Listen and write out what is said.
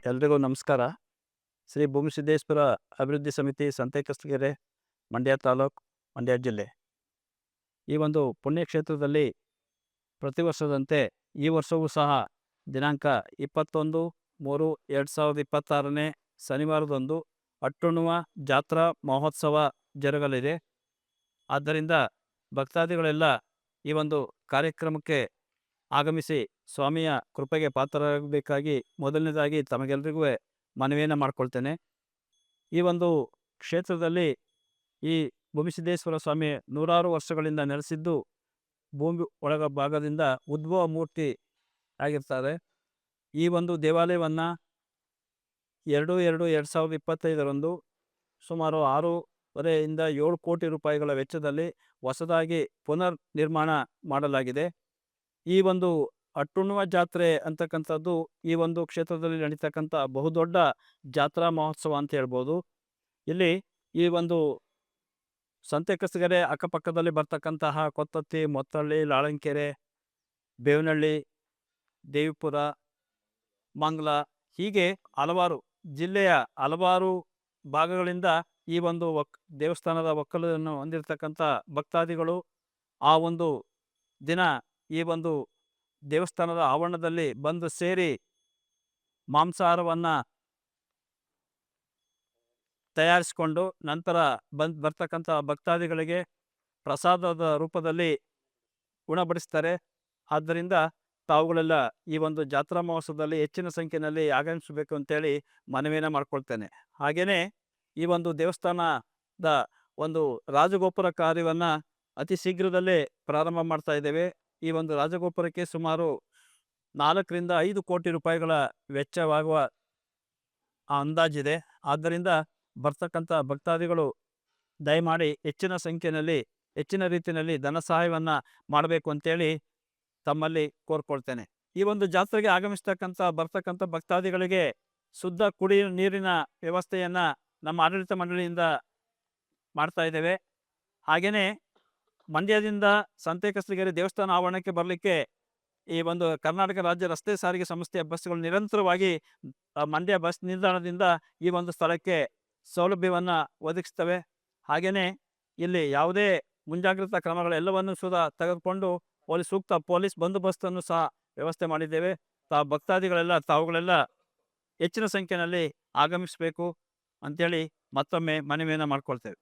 ಎಲ್ರಿಗೂ ನಮಸ್ಕಾರ. ಶ್ರೀ ಭೂಮಿಸಿದ್ದೇಶ್ವರ ಅಭಿವೃದ್ಧಿ ಸಮಿತಿ ಸಂತೆಕಸ್ತಗೆರೆ, ಮಂಡ್ಯ ತಾಲೂಕು, ಮಂಡ್ಯ ಜಿಲ್ಲೆ. ಈ ಒಂದು ಪುಣ್ಯಕ್ಷೇತ್ರದಲ್ಲಿ ಪ್ರತಿ ವರ್ಷದಂತೆ ಈ ವರ್ಷವೂ ಸಹ ದಿನಾಂಕ 21/3/2026 ಶನಿವಾರದಂದು ಅಟ್ಟುಣ್ಣುವ ಜಾತ್ರಾ ಮಹೋತ್ಸವ ಜರುಗಲಿದೆ. ಆದ್ದರಿಂದ ಭಕ್ತಾದಿಗಳೆಲ್ಲ ಈ ಒಂದು ಕಾರ್ಯಕ್ರಮಕ್ಕೆ ಆಗಮಿಸಿ ಸ್ವಾಮಿಯ ಕೃಪೆಗೆ ಪಾತ್ರರಾಗಬೇಕಾಗಿ ಮೊದಲನೇದಾಗಿ ತಮಗೆಲ್ಲರಿಗೂ ಮನವಿಯನ್ನು ಮಾಡಿಕೊಳ್ತೇನೆ. ಈ ಒಂದು ಕ್ಷೇತ್ರದಲ್ಲಿ ಈ ಭೂಮಿಸಿದ್ದೇಶ್ವರ ಸ್ವಾಮಿ ನೂರಾರು ವರ್ಷಗಳಿಂದ ನೆಲೆಸಿದ್ದು ಭೂಮಿ ಒಳಗ ಭಾಗದಿಂದ ಉದ್ಭವ ಮೂರ್ತಿ ಆಗಿರ್ತಾರೆ. ಈ ಒಂದು ದೇವಾಲಯವನ್ನು 2/2/2025 ಸುಮಾರು 6.5 - 7 ಕೋಟಿ ರೂಪಾಯಿಗಳ ವೆಚ್ಚದಲ್ಲಿ ಹೊಸದಾಗಿ ಪುನರ್ ನಿರ್ಮಾಣ ಮಾಡಲಾಗಿದೆ. ಈ ಒಂದು ಅಟ್ಟುಣ್ಣುವ ಜಾತ್ರೆ ಅಂತಕ್ಕಂಥದ್ದು ಈ ಒಂದು ಕ್ಷೇತ್ರದಲ್ಲಿ ನಡೀತಕ್ಕಂಥ ಬಹುದೊಡ್ಡ ಜಾತ್ರಾ ಮಹೋತ್ಸವ ಅಂತ ಹೇಳ್ಬೋದು. ಇಲ್ಲಿ ಈ ಒಂದು ಸಂತೆಕಸ್ತಗೆರೆ ಅಕ್ಕಪಕ್ಕದಲ್ಲಿ ಬರ್ತಕ್ಕಂತಹ ಕೊತ್ತತ್ತಿ, ಮೊತ್ತಳ್ಳಿ, ಲಾಳಂಕೆರೆ, ಬೇವನಹಳ್ಳಿ, ದೇವಿಪುರ, ಮಂಗಲ ಹೀಗೆ ಹಲವಾರು ಜಿಲ್ಲೆಯ ಹಲವಾರು ಭಾಗಗಳಿಂದ ಈ ಒಂದು ದೇವಸ್ಥಾನದ ಒಕ್ಕಲನ್ನು ಹೊಂದಿರತಕ್ಕಂಥ ಭಕ್ತಾದಿಗಳು ಆ ಒಂದು ದಿನ ಈ ಒಂದು ದೇವಸ್ಥಾನದ ಆವರಣದಲ್ಲಿ ಬಂದು ಸೇರಿ ಮಾಂಸಾಹಾರವನ್ನು ತಯಾರಿಸಿಕೊಂಡು ನಂತರ ಬರ್ತಕ್ಕಂಥ ಭಕ್ತಾದಿಗಳಿಗೆ ಪ್ರಸಾದದ ರೂಪದಲ್ಲಿ ಉಣಬಡಿಸ್ತಾರೆ. ಆದ್ದರಿಂದ ತಾವುಗಳೆಲ್ಲ ಈ ಒಂದು ಜಾತ್ರಾ ಮಹೋತ್ಸವದಲ್ಲಿ ಹೆಚ್ಚಿನ ಸಂಖ್ಯೆಯಲ್ಲಿ ಆಗಮಿಸಬೇಕು ಅಂತೇಳಿ ಮನವಿಯನ್ನು ಮಾಡ್ಕೊಳ್ತೇನೆ. ಹಾಗೆಯೇ ಈ ಒಂದು ದೇವಸ್ಥಾನದ ಒಂದು ರಾಜಗೋಪುರ ಕಾರ್ಯವನ್ನು ಅತಿ ಶೀಘ್ರದಲ್ಲೇ ಪ್ರಾರಂಭ ಮಾಡ್ತಾ ಇದ್ದೇವೆ. ಈ ಒಂದು ರಾಜಗೋಪುರಕ್ಕೆ ಸುಮಾರು 4 - 5 ಕೋಟಿ ರೂಪಾಯಿಗಳ ವೆಚ್ಚವಾಗುವ ಅಂದಾಜಿದೆ. ಆದ್ದರಿಂದ ಬರ್ತಕ್ಕಂಥ ಭಕ್ತಾದಿಗಳು ದಯಮಾಡಿ ಹೆಚ್ಚಿನ ಸಂಖ್ಯೆಯಲ್ಲಿ ಹೆಚ್ಚಿನ ರೀತಿಯಲ್ಲಿ ಧನ ಸಹಾಯವನ್ನು ಮಾಡಬೇಕು ಅಂತೇಳಿ ತಮ್ಮಲ್ಲಿ ಕೋರ್ಕೊಳ್ತೇನೆ. ಈ ಒಂದು ಜಾತ್ರೆಗೆ ಬರ್ತಕ್ಕಂಥ ಭಕ್ತಾದಿಗಳಿಗೆ ಶುದ್ಧ ಕುಡಿಯುವ ನೀರಿನ ವ್ಯವಸ್ಥೆಯನ್ನು ನಮ್ಮ ಆಡಳಿತ ಮಂಡಳಿಯಿಂದ ಮಾಡ್ತಾ ಇದ್ದೇವೆ. ಹಾಗೆಯೇ ಮಂಡ್ಯದಿಂದ ಸಂತೆಕಸ್ತಗೆರೆ ದೇವಸ್ಥಾನ ಆವರಣಕ್ಕೆ ಬರಲಿಕ್ಕೆ ಈ ಒಂದು ಕರ್ನಾಟಕ ರಾಜ್ಯ ರಸ್ತೆ ಸಾರಿಗೆ ಸಂಸ್ಥೆಯ ಬಸ್ಸುಗಳು ನಿರಂತರವಾಗಿ ಮಂಡ್ಯ ಬಸ್ ನಿಲ್ದಾಣದಿಂದ ಈ ಒಂದು ಸ್ಥಳಕ್ಕೆ ಸೌಲಭ್ಯವನ್ನು ಒದಗಿಸ್ತವೆ. ಹಾಗೆಯೇ ಇಲ್ಲಿ ಯಾವುದೇ ಮುಂಜಾಗ್ರತಾ ಕ್ರಮಗಳೆಲ್ಲವನ್ನು ಸಹ ತೆಗೆದುಕೊಂಡು ಸೂಕ್ತ ಪೊಲೀಸ್ ಬಂದೋಬಸ್ತನ್ನು ಸಹ ವ್ಯವಸ್ಥೆ ಮಾಡಿದ್ದೇವೆ. ತಾವುಗಳೆಲ್ಲ ಹೆಚ್ಚಿನ ಸಂಖ್ಯೆಯಲ್ಲಿ ಆಗಮಿಸಬೇಕು ಅಂಥೇಳಿ ಮತ್ತೊಮ್ಮೆ ಮನವಿಯನ್ನು ಮಾಡಿಕೊಳ್ತೇವೆ.